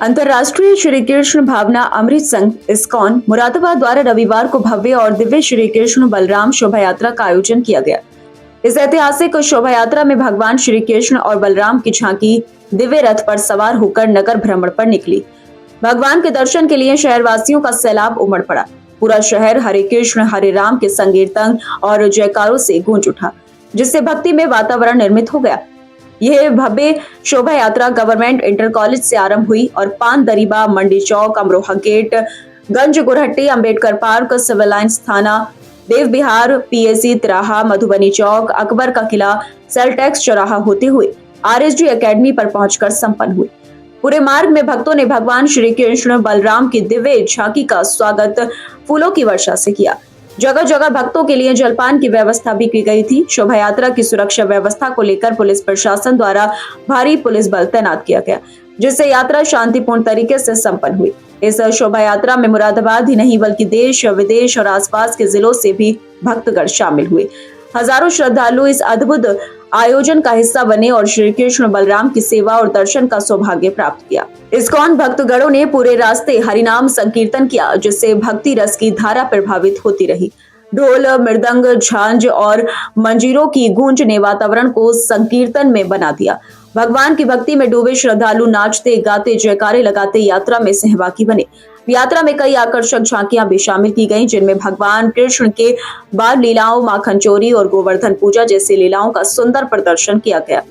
अंतर्राष्ट्रीय श्री कृष्ण भावना अमृत संघ इस्कॉन मुरादाबाद द्वारा रविवार को भव्य और दिव्य श्री कृष्ण बलराम शोभा यात्रा का आयोजन किया गया। इस ऐतिहासिक शोभा यात्रा में भगवान श्री कृष्ण और बलराम की झांकी दिव्य रथ पर सवार होकर नगर भ्रमण पर निकली। भगवान के दर्शन के लिए शहरवासियों का सैलाब उमड़ पड़ा। पूरा शहर हरे कृष्ण हरे राम के संकीर्तन और जयकारों से गूंज उठा, जिससे भक्ति में वातावरण निर्मित हो गया। यह भव्य शोभा यात्रा गवर्नमेंट इंटर कॉलेज से आरंभ हुई और Paan Dariba, Mandi Chowk, Amroha gate, Ganj Gurhatti, Ambedkar park, civil lines थाना, देव बिहार, पीएसी तिराहा, मधुबनी चौक, अकबर का किला, सेलटेक्स चौराहा होते हुए आरएसडी एकेडमी पर पहुंचकर संपन्न हुई। पूरे मार्ग में भक्तों ने भगवान श्री कृष्ण बलराम की दिव्य झांकी का स्वागत फूलों की वर्षा से किया। जगह जगह भक्तों के लिए जलपान की व्यवस्था भी की गई थी। शोभा यात्रा की सुरक्षा व्यवस्था को लेकर पुलिस प्रशासन द्वारा भारी पुलिस बल तैनात किया गया, जिससे यात्रा शांतिपूर्ण तरीके से संपन्न हुई। इस शोभा यात्रा में मुरादाबाद ही नहीं बल्कि देश विदेश और आसपास के जिलों से भी भक्तगण शामिल हुए। हजारों श्रद्धालु इस अद्भुत आयोजन का हिस्सा बने और श्री कृष्ण बलराम की सेवा और दर्शन का सौभाग्य प्राप्त किया। इस्कॉन भक्तगणों ने पूरे रास्ते हरिनाम संकीर्तन किया, जिससे भक्ति रस की धारा प्रभावित होती रही। ढोल, मृदंग, झांझ और मंजीरों की गूंज ने वातावरण को संकीर्तन में बना दिया। भगवान की भक्ति में डूबे श्रद्धालु नाचते गाते जयकारे लगाते यात्रा में सहभागी बने। यात्रा में कई आकर्षक झांकियां भी शामिल की गईं, जिनमें भगवान कृष्ण के बाल लीलाओं, माखन चोरी और गोवर्धन पूजा जैसी लीलाओं का सुंदर प्रदर्शन किया गया।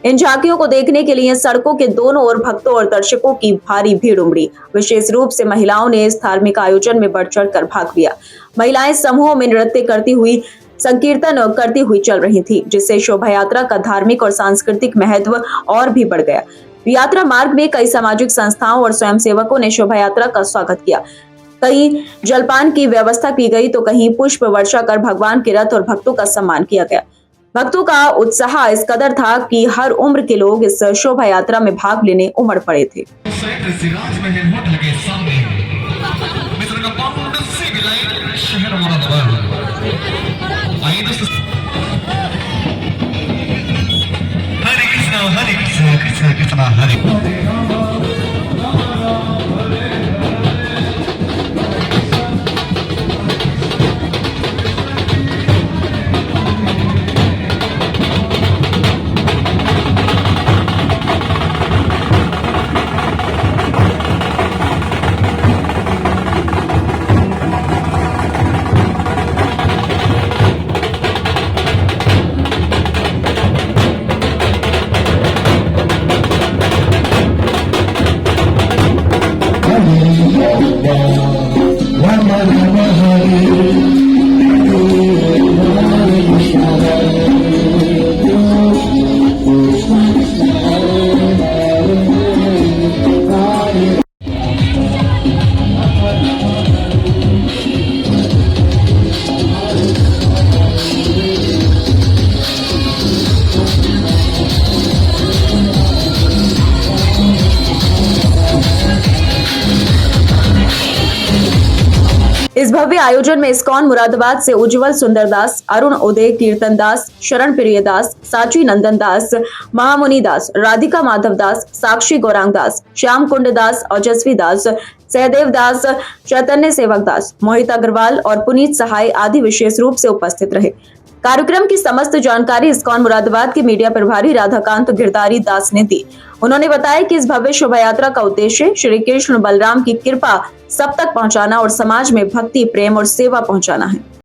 इन झांकियों को देखने के लिए सड़कों के दोनों ओर भक्तों और दर्शकों की भारी भीड़ उमड़ी। विशेष रूप से महिलाओं ने इस धार्मिक आयोजन में बढ़ चढ़ कर भाग लिया। महिलाएं समूहों में नृत्य करती हुई संकीर्तन करती हुई चल रही थी, जिससे शोभा यात्रा का धार्मिक और सांस्कृतिक महत्व और भी बढ़ गया। यात्रा मार्ग में कई सामाजिक संस्थाओं और स्वयंसेवकों ने शोभा यात्रा का स्वागत किया। कहीं जलपान की व्यवस्था की गई तो कहीं पुष्प वर्षा कर भगवान के रथ और भक्तों का सम्मान किया गया। भक्तों का उत्साह इस कदर था कि हर उम्र के लोग इस शोभा यात्रा में भाग लेने उमड़ पड़े थे। हरे कृष्ण कृष्ण कृष्ण हरे इस भव्य आयोजन में इस्कॉन मुरादाबाद से उज्जवल सुंदर दास, अरुण उदय कीर्तन दास, शरण प्रिय दास, साची नंदन दास, महामुनि दास, राधिका माधव दास, साक्षी गौरांग दास, श्याम कुंड दास, ओजस्वी दास, सहदेव दास, चैतन्य सेवक दास, मोहित अग्रवाल और पुनीत सहाय आदि विशेष रूप से उपस्थित रहे। कार्यक्रम की समस्त जानकारी इस्कॉन मुरादाबाद के मीडिया प्रभारी राधाकांत गिरधारी दास ने दी। उन्होंने बताया कि इस भव्य शोभा यात्रा का उद्देश्य श्री कृष्ण बलराम की कृपा सब तक पहुंचाना और समाज में भक्ति, प्रेम और सेवा पहुंचाना है।